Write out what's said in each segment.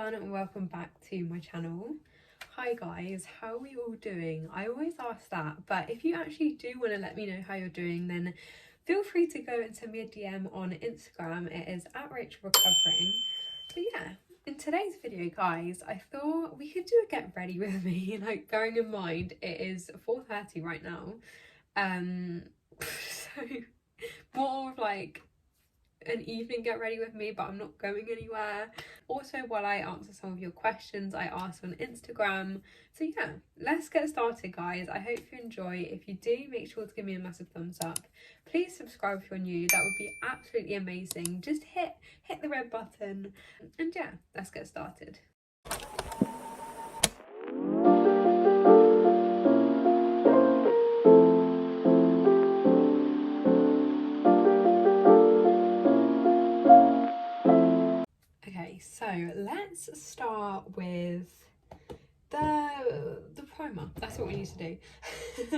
everyone and welcome back to my channel. Hi guys, how are we all doing? I always ask that, but if you actually do want to let me know how you're doing, then feel free to go and send me a DM on Instagram. It is @RachelRecovering. But yeah, in today's video guys, I thought we could do a get ready with me, like bearing in mind it is 4:30 right now. So more of like an evening get ready with me, but I'm not going anywhere. Also, while I answer some of your questions I asked on Instagram. So yeah, let's get started guys. I hope you enjoy. If you do, make sure to give me a massive thumbs up. Please subscribe if you're new, that would be absolutely amazing. Just hit the red button and yeah, let's get started. Okay, so let's start with the primer. That's what we need to do.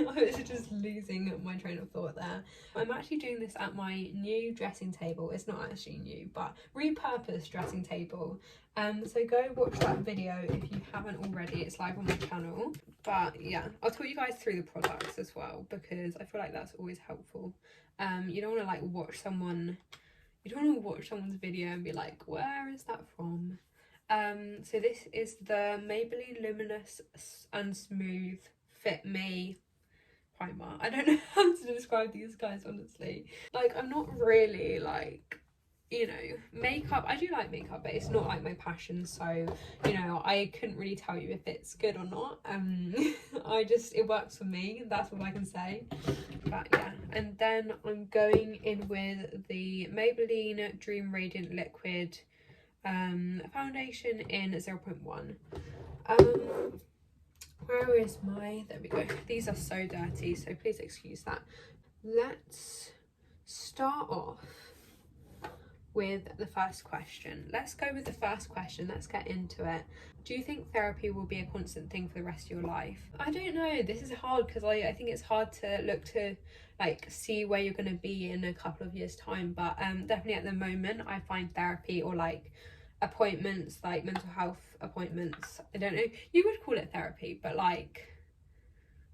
I was just losing my train of thought there. I'm actually doing this at my new dressing table. It's not actually new, but repurposed dressing table. So go watch that video if you haven't already. It's live on my channel. But yeah, I'll talk you guys through the products as well, because I feel like that's always helpful. You don't want to like watch someone's video and be like, where is that from? So this is the Maybelline Luminous and Smooth Fit Me primer. I don't know how to describe these guys, honestly. Like, I'm not really like, you know, makeup. I do like makeup, but it's not like my passion, so you know, I couldn't really tell you if it's good or not. It works for me, that's what I can say. But yeah, and then I'm going in with the Maybelline Dream Radiant Liquid foundation in 0.1. Where is my, there we go. These are so dirty, so please excuse that. Let's start off with the first question. Let's go with the first question. Let's get into it. Do you think therapy will be a constant thing for the rest of your life? I don't know. This is hard because I think it's hard to look to like see where you're going to be in a couple of years time, but definitely at the moment I find therapy or like appointments, like mental health appointments, I don't know, you would call it therapy, but like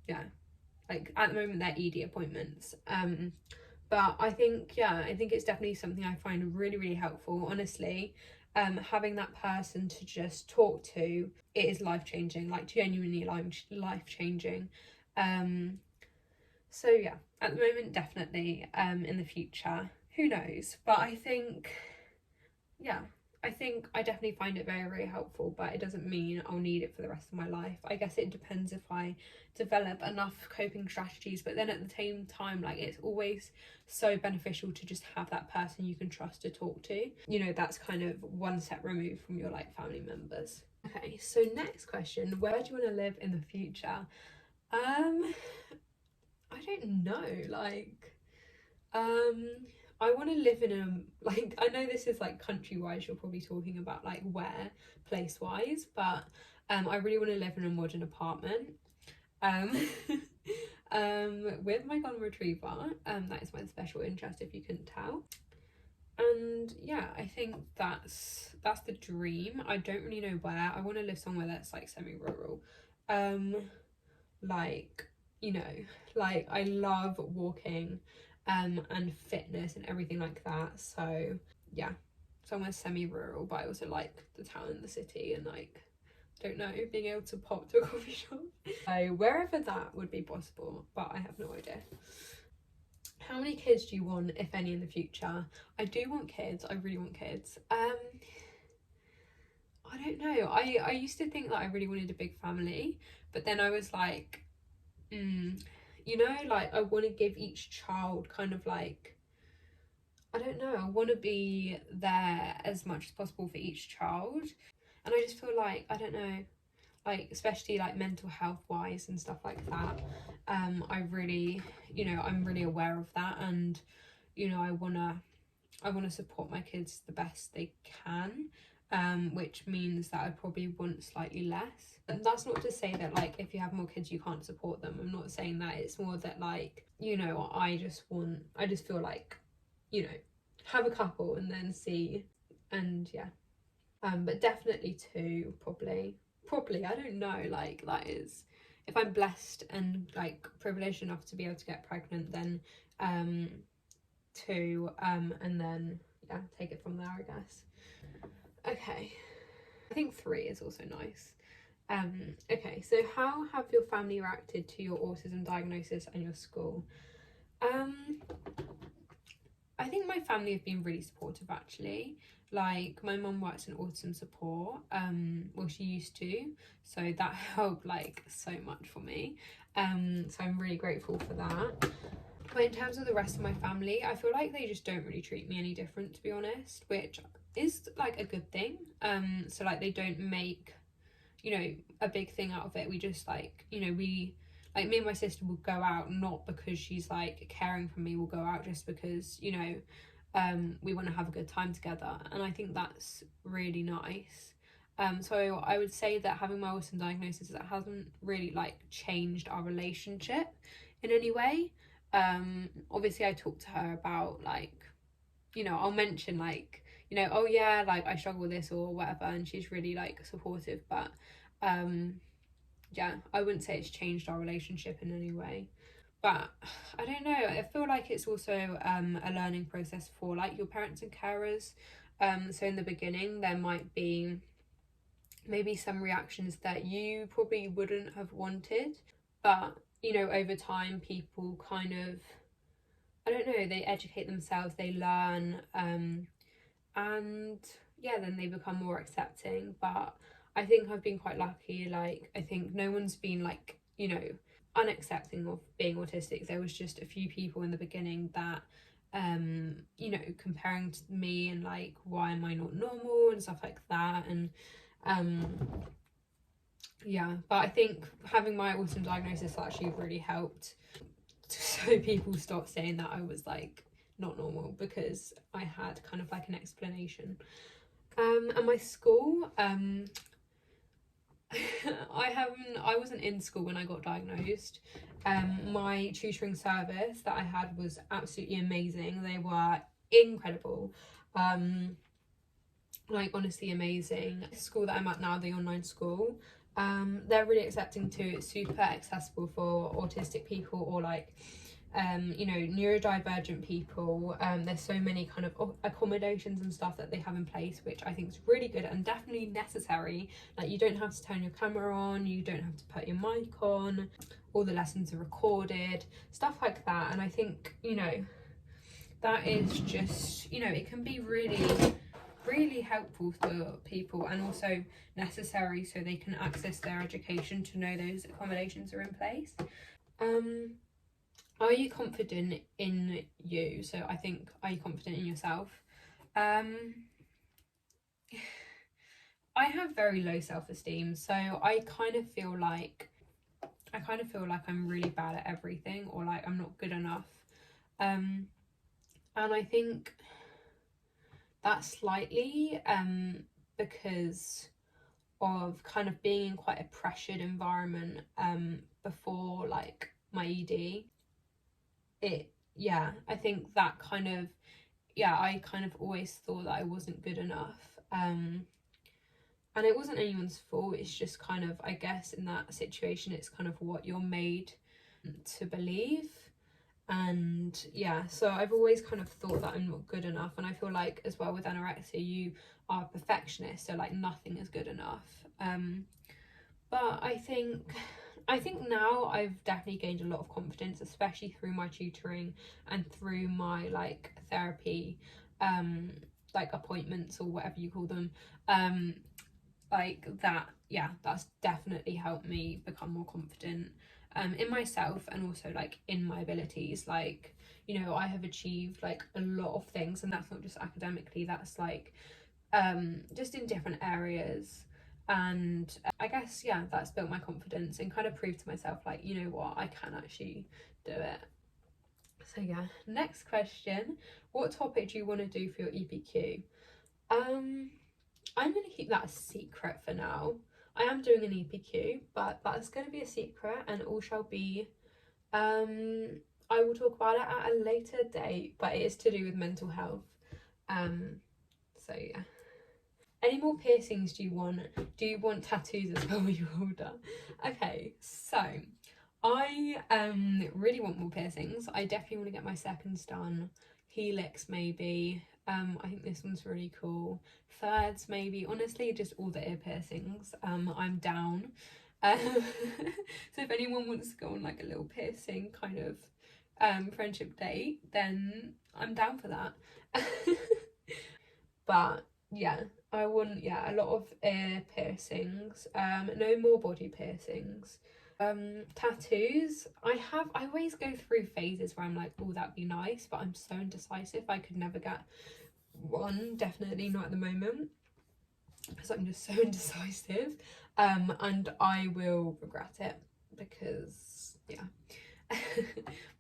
yeah, like at the moment they're ED appointments. But I think, yeah, I think it's definitely something I find really, really helpful, honestly. Having that person to just talk to, it is life-changing, like genuinely life-changing. So yeah, at the moment, definitely. In the future, who knows? But I think, yeah, I definitely find it very, very helpful, but it doesn't mean I'll need it for the rest of my life. I guess it depends if I develop enough coping strategies, but then at the same time, like, it's always so beneficial to just have that person you can trust to talk to. You know, that's kind of one step removed from your like family members. Okay, so next question, where do you want to live in the future? I don't know, like I want to live in a, like, I know this is like country wise, you're probably talking about like where place wise, but I really want to live in a modern apartment with my golden retriever. That is my special interest if you couldn't tell. And yeah, I think that's the dream. I don't really know where. I want to live somewhere that's like semi-rural, like, you know, like I love walking and fitness and everything like that. So yeah, somewhere semi-rural, but I also like the town and the city and like, don't know, being able to pop to a coffee shop. So wherever that would be possible, but I have no idea. How many kids do you want, if any, in the future? I do want kids. I really want kids. I don't know. I used to think that I really wanted a big family, but then I was like, you know, like I want to give each child kind of like, I don't know, I want to be there as much as possible for each child. And I just feel like, I don't know, like especially like mental health wise and stuff like that, I really, you know, I'm really aware of that, and you know, I want to support my kids the best they can, which means that I probably want slightly less. And that's not to say that like if you have more kids you can't support them. I'm not saying that. It's more that like, you know, I just feel like, you know, have a couple and then see, and yeah. But definitely 2, probably, I don't know, like that is, if I'm blessed and like privileged enough to be able to get pregnant, then 2, and then yeah, take it from there, I guess. Okay, I think 3 is also nice. Okay, so how have your family reacted to your autism diagnosis and your school? Um, I think my family have been really supportive actually. Like my mum works in autism support, well she used to, so that helped like so much for me. So I'm really grateful for that. But in terms of the rest of my family, I feel like they just don't really treat me any different, to be honest, which is like a good thing. So like they don't make, you know, a big thing out of it. We just like, you know, we like me and my sister will go out not because she's like caring for me, we'll go out just because, you know, we want to have a good time together, and I think that's really nice. So I would say that having my autism diagnosis, that hasn't really like changed our relationship in any way. Obviously I talked to her about like, you know, I'll mention like, you know, oh yeah, like I struggle with this or whatever, and she's really like supportive, but yeah, I wouldn't say it's changed our relationship in any way. But I don't know, I feel like it's also a learning process for like your parents and carers. So in the beginning there might be maybe some reactions that you probably wouldn't have wanted, but you know, over time people kind of, I don't know, they educate themselves, they learn, and yeah, then they become more accepting. But I think I've been quite lucky. Like I think no one's been like, you know, unaccepting of being autistic. There was just a few people in the beginning that you know, comparing to me and like why am I not normal and stuff like that. And um yeah, but I think having my autism diagnosis actually really helped, so people stopped saying that I was like not normal, because I had kind of like an explanation. And my school, I wasn't in school when I got diagnosed. My tutoring service that I had was absolutely amazing. They were incredible. Um, like honestly amazing. The school that I'm at now, the online school, they're really accepting too. It's super accessible for autistic people or like you know, neurodivergent people. There's so many kind of accommodations and stuff that they have in place, which I think is really good and definitely necessary. Like you don't have to turn your camera on, you don't have to put your mic on, all the lessons are recorded, stuff like that. And I think, you know, that is just, you know, it can be really helpful for people and also necessary so they can access their education, to know those accommodations are in place. um are you confident in you? So I think, are you confident in yourself? Um, I have very low self-esteem, so I kind of feel like I'm really bad at everything, or like I'm not good enough. Um, and I think that's slightly because of kind of being in quite a pressured environment before like my ED. It Yeah, I think that kind of, yeah, I kind of always thought that I wasn't good enough. And it wasn't anyone's fault. It's just kind of, I guess, in that situation, it's kind of what you're made to believe. And yeah, so I've always kind of thought that I'm not good enough. And I feel like as well with anorexia, you are a perfectionist, so like nothing is good enough. But I think now I've definitely gained a lot of confidence, especially through my tutoring and through my like therapy, like appointments or whatever you call them. Like that, yeah, that's definitely helped me become more confident in myself, and also like in my abilities. Like, you know, I have achieved like a lot of things, and that's not just academically, that's like just in different areas. And I guess, yeah, that's built my confidence and kind of proved to myself like, you know what, I can actually do it. So yeah, next question, what topic do you want to do for your EPQ? um I'm going to keep that a secret for now. I am doing an EPQ, but that's going to be a secret, and all shall be, I will talk about it at a later date, but it is to do with mental health. So yeah. Any more piercings do you want? Do you want tattoos as well when you're older? Okay, so I really want more piercings. I definitely want to get my seconds done. Helix maybe. I think this one's really cool. Thirds maybe. Honestly, just all the ear piercings. I'm down. So if anyone wants to go on like a little piercing kind of friendship date, then I'm down for that. But yeah, I want a lot of ear piercings. No more body piercings. Tattoos. I always go through phases where I'm like, oh, that'd be nice, but I'm so indecisive. I could never get one. Definitely not at the moment, because I'm just so indecisive. And I will regret it because yeah.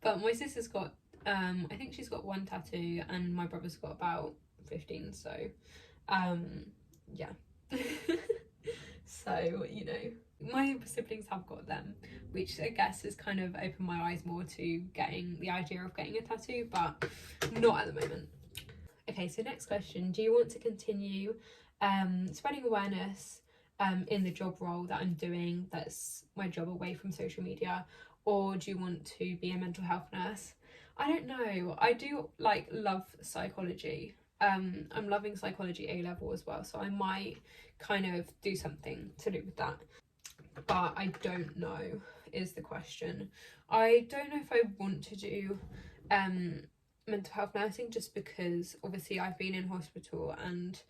But my sister's got I think she's got one tattoo, and my brother's got about 15, so yeah. So, you know, my siblings have got them, which I guess has kind of opened my eyes more to getting the idea of getting a tattoo, but not at the moment. Okay, so next question. Do you want to continue spreading awareness in the job role that I'm doing, that's my job away from social media, or do you want to be a mental health nurse? I don't know. I do like love psychology. I'm loving psychology A level as well, so I might kind of do something to do with that, but I don't know is the question. I don't know if I want to do mental health nursing, just because obviously I've been in hospital, and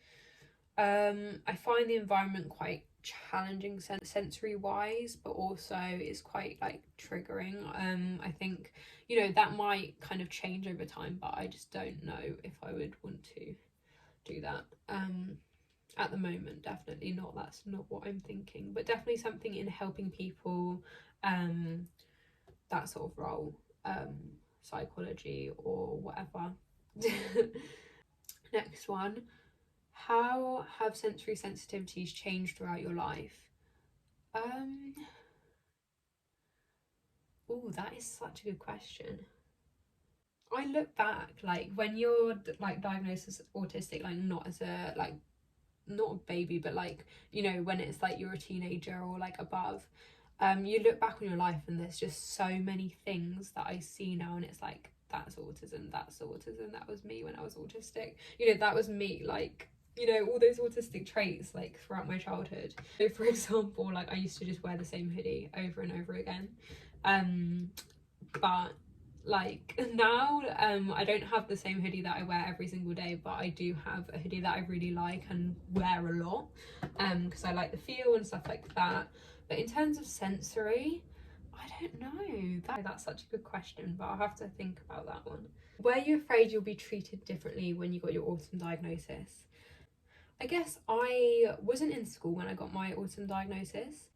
I find the environment quite challenging sensory wise, but also it's quite like triggering. I think, you know, that might kind of change over time, but I just don't know if I would want to do that. At the moment, definitely not. That's not what I'm thinking, but definitely something in helping people, that sort of role, psychology or whatever. Next one. How have sensory sensitivities changed throughout your life? Oh, that is such a good question. I look back, like when you're like diagnosed as autistic, like not as a like not a baby, but like, you know, when it's like you're a teenager or like above, you look back on your life and there's just so many things that I see now, and it's like, that's autism, that was me when I was autistic, you know, that was me, like, you know, all those autistic traits like throughout my childhood. So for example, like I used to just wear the same hoodie over and over again, but like now I don't have the same hoodie that I wear every single day, but I do have a hoodie that I really like and wear a lot, because I like the feel and stuff like that. But in terms of sensory, I don't know. That's such a good question, but I'll have to think about that one. Were you afraid you'll be treated differently when you got your autism diagnosis? I guess I wasn't in school when I got my autism diagnosis,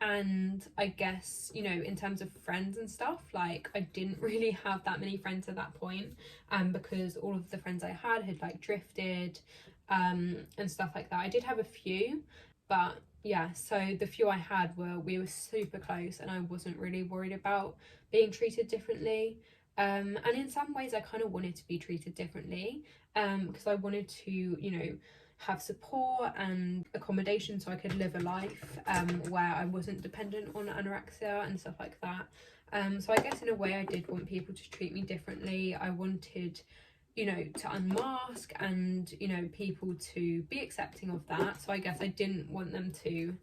and I guess, you know, in terms of friends and stuff, like I didn't really have that many friends at that point, because all of the friends I had like drifted, and stuff like that. I did have a few, but yeah, so the few I had we were super close, and I wasn't really worried about being treated differently. And in some ways I kind of wanted to be treated differently, because I wanted to, you know, have support and accommodation so I could live a life where I wasn't dependent on anorexia and stuff like that. So I guess in a way I did want people to treat me differently. I wanted, you know, to unmask and, you know, people to be accepting of that. So I guess I didn't want them to,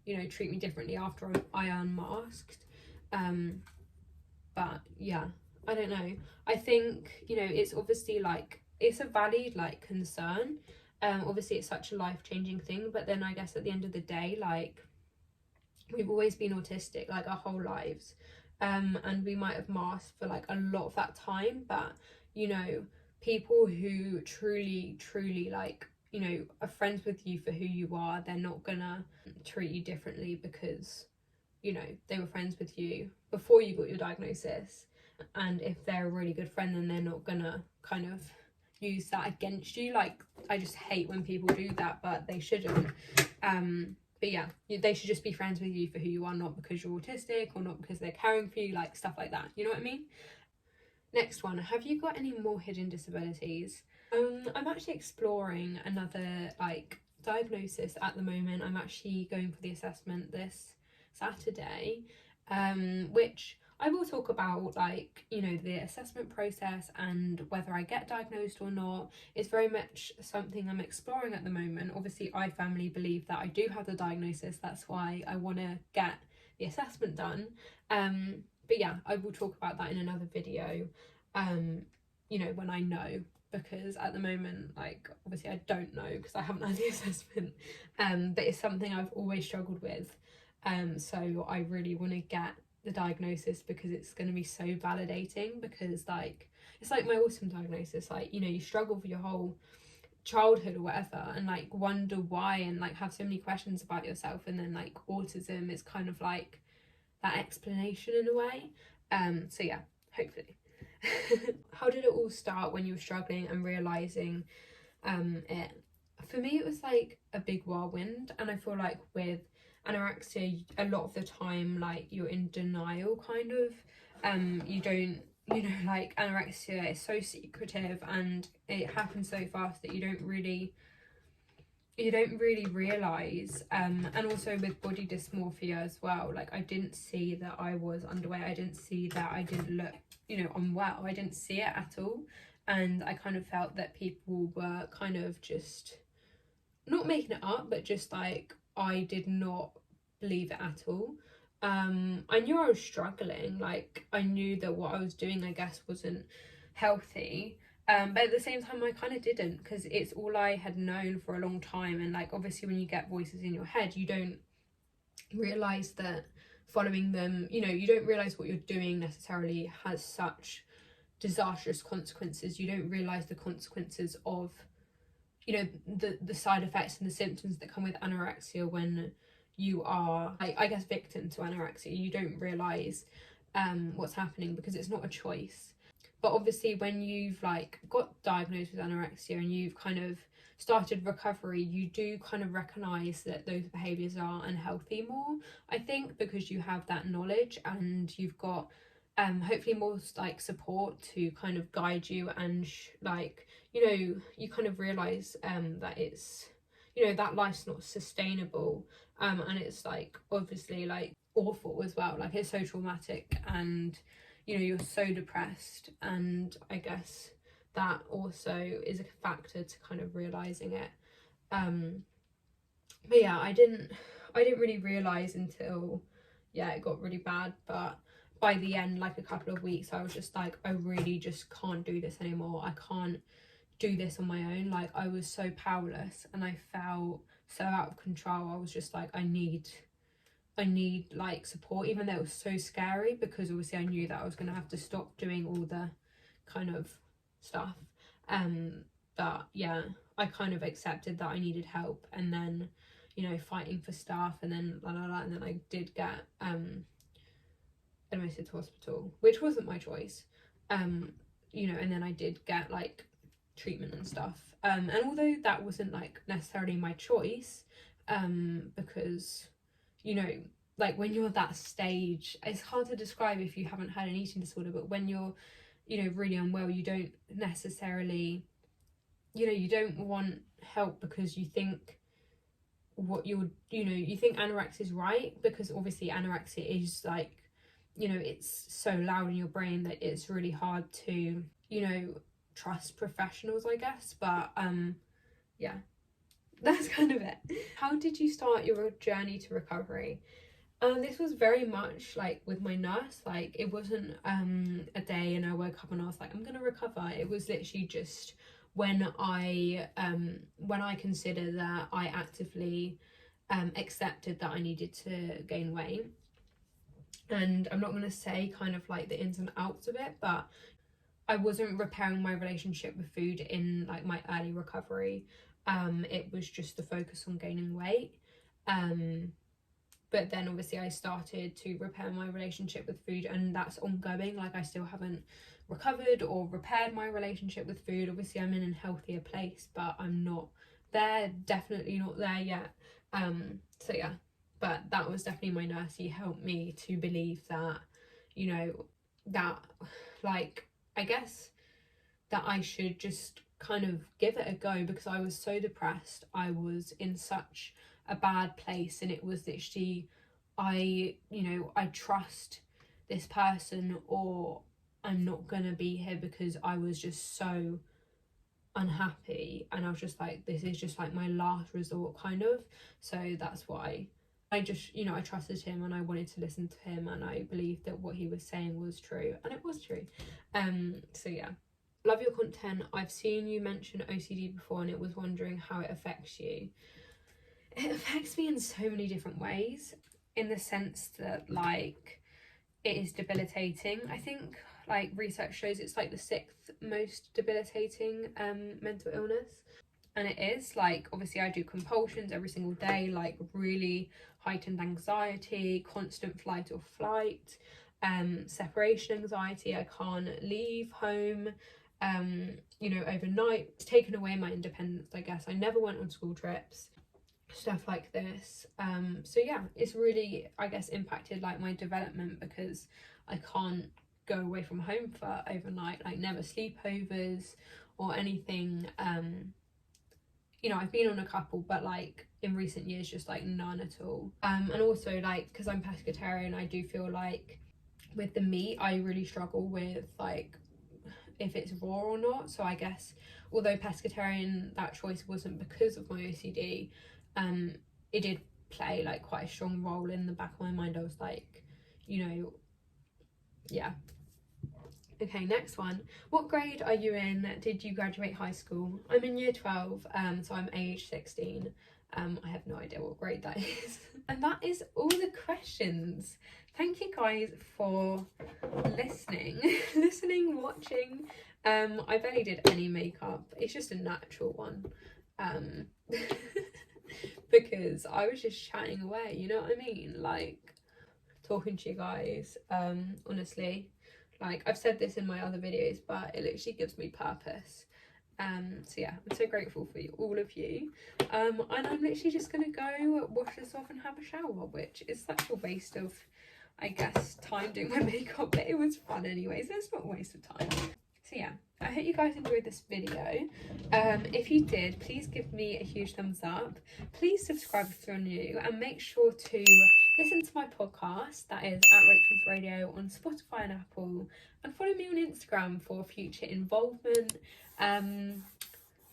you know, treat me differently after I unmasked. But yeah, I don't know. I think, you know, it's obviously like, it's a valid like concern. Obviously it's such a life-changing thing, but then I guess at the end of the day, like, we've always been autistic like our whole lives, and we might have masked for like a lot of that time, but, you know, people who truly like, you know, are friends with you for who you are, they're not gonna treat you differently because, you know, they were friends with you before you got your diagnosis, and if they're a really good friend, then they're not gonna kind of use that against you. Like, I just hate when people do that, but they shouldn't. But yeah, they should just be friends with you for who you are, not because you're autistic or not because they're caring for you, like stuff like that, you know what I mean? Next one, have you got any more hidden disabilities? I'm actually exploring another like diagnosis at the moment. I'm actually going for the assessment this Saturday, which I will talk about, like, you know, the assessment process and whether I get diagnosed or not. It's very much something I'm exploring at the moment. Obviously, I firmly believe that I do have the diagnosis. That's why I want to get the assessment done. But yeah, I will talk about that in another video, you know, when I know, because at the moment, like, obviously I don't know because I haven't had the assessment, but it's something I've always struggled with. So I really want to get the diagnosis because it's going to be so validating, because like, it's like my autism diagnosis, like, you know, you struggle for your whole childhood or whatever and like wonder why and like have so many questions about yourself, and then like autism is kind of like that explanation in a way. So yeah, hopefully. How did it all start when you were struggling and realizing it? For me, it was like a big whirlwind, and I feel like with anorexia, a lot of the time, like, you're in denial, kind of. You don't, you know, like, anorexia is so secretive and it happens so fast that you don't really realize. And also with body dysmorphia as well, like, I didn't see that I was underweight, I didn't see that I didn't look, you know, unwell, I didn't see it at all. And I kind of felt that people were kind of just not making it up, but just like, I did not believe it at all. I knew I was struggling, like, I knew that what I was doing, I guess, wasn't healthy. But at the same time, I kind of didn't, because it's all I had known for a long time. And like, obviously when you get voices in your head, you don't realize that following them, you know, you don't realize what you're doing necessarily has such disastrous consequences. You don't realize the consequences of, you know, the side effects and the symptoms that come with anorexia when you are, like, I guess, victim to anorexia. You don't realize what's happening because it's not a choice. But obviously when you've like got diagnosed with anorexia and you've kind of started recovery, you do kind of recognize that those behaviors are unhealthy more, I think, because you have that knowledge and you've got hopefully more like support to kind of guide you, and like, you know, you kind of realize that it's, you know, that life's not sustainable, and it's like, obviously, like, awful as well, like, it's so traumatic, and you know, you're so depressed. And I guess that also is a factor to kind of realizing it. But yeah, I didn't really realize until, yeah, it got really bad. But by the end, like a couple of weeks, I was just like, I really just can't do this anymore. I can't do this on my own. Like, I was so powerless and I felt so out of control. I was just like, I need like support, even though it was so scary, because obviously I knew that I was going to have to stop doing all the kind of stuff. But yeah, I kind of accepted that I needed help, and then, you know, fighting for stuff, and then and then I did get admitted to hospital, which wasn't my choice. You know, and then I did get like treatment and stuff. And although that wasn't like necessarily my choice, because, you know, like, when you're at that stage, it's hard to describe if you haven't had an eating disorder, but when you're, you know, really unwell, you don't necessarily, you know, you don't want help because you think what you're, you know, you think anorexia is right, because obviously anorexia is like, you know, it's so loud in your brain that it's really hard to, you know, trust professionals, I guess. But yeah, that's kind of it. How did you start your journey to recovery? This was very much like with my nurse. Like, it wasn't a day and I woke up and I was like, I'm gonna recover. It was literally just when I considered that I actively accepted that I needed to gain weight. And I'm not gonna say kind of like the ins and outs of it, but I wasn't repairing my relationship with food in like my early recovery. It was just the focus on gaining weight. But then obviously I started to repair my relationship with food, and that's ongoing. Like, I still haven't recovered or repaired my relationship with food. Obviously I'm in a healthier place, but I'm not there, definitely not there yet. So yeah, but that was definitely my nurse. He helped me to believe that, you know, that, like, I guess that I should just kind of give it a go, because I was so depressed. I was in such a bad place, and it was literally, I trust this person or I'm not gonna be here, because I was just so unhappy, and I was just like, this is just like my last resort kind of. So that's why I just, I trusted him, and I wanted to listen to him, and I believed that what he was saying was true, and it was true. So yeah, love your content. I've seen you mention OCD before, and it was wondering how it affects you. It affects me in so many different ways, in the sense that like it is debilitating. I think like research shows it's like the 6th most debilitating mental illness, and it is like, obviously I do compulsions every single day, like really heightened anxiety, constant flight or flight, separation anxiety. I can't leave home overnight. It's taken away my independence, I guess. I never went on school trips, stuff like this. So yeah, it's really, I guess, impacted like my development, because I can't go away from home for overnight, like never sleepovers or anything. I've been on a couple, but like in recent years just like none at all. And also like, because I'm pescatarian, I do feel like with the meat I really struggle with like if it's raw or not. So I guess although pescatarian, that choice wasn't because of my OCD, it did play like quite a strong role in the back of my mind. I was like, yeah. Okay, next one. What grade are you in? Did you graduate high school? I'm in year 12, so I'm age 16. I have no idea what grade that is. And that is all the questions. Thank you guys for listening, watching. I barely did any makeup. It's just a natural one. Because I was just chatting away, you know what I mean? Like, talking to you guys, honestly. Like, I've said this in my other videos, but it literally gives me purpose. So yeah, I'm so grateful for you, all of you. And I'm literally just gonna go wash this off and have a shower, which is such a waste of, I guess, time doing my makeup, but it was fun anyway, so it's not a waste of time. So yeah, I hope you guys enjoyed this video. If you did, please give me a huge thumbs up. Please subscribe if you're new, and make sure to listen to my podcast, that is at Rachel's Radio, on Spotify and Apple, and follow me on Instagram for future involvement.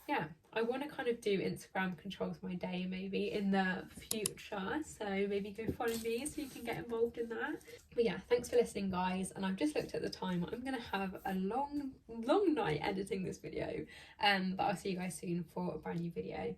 Yeah, I want to kind of do Instagram controls my day maybe in the future, so maybe go follow me so you can get involved in that. But yeah, thanks for listening guys, and I've just looked at the time. I'm gonna have a long night editing this video, but I'll see you guys soon for a brand new video.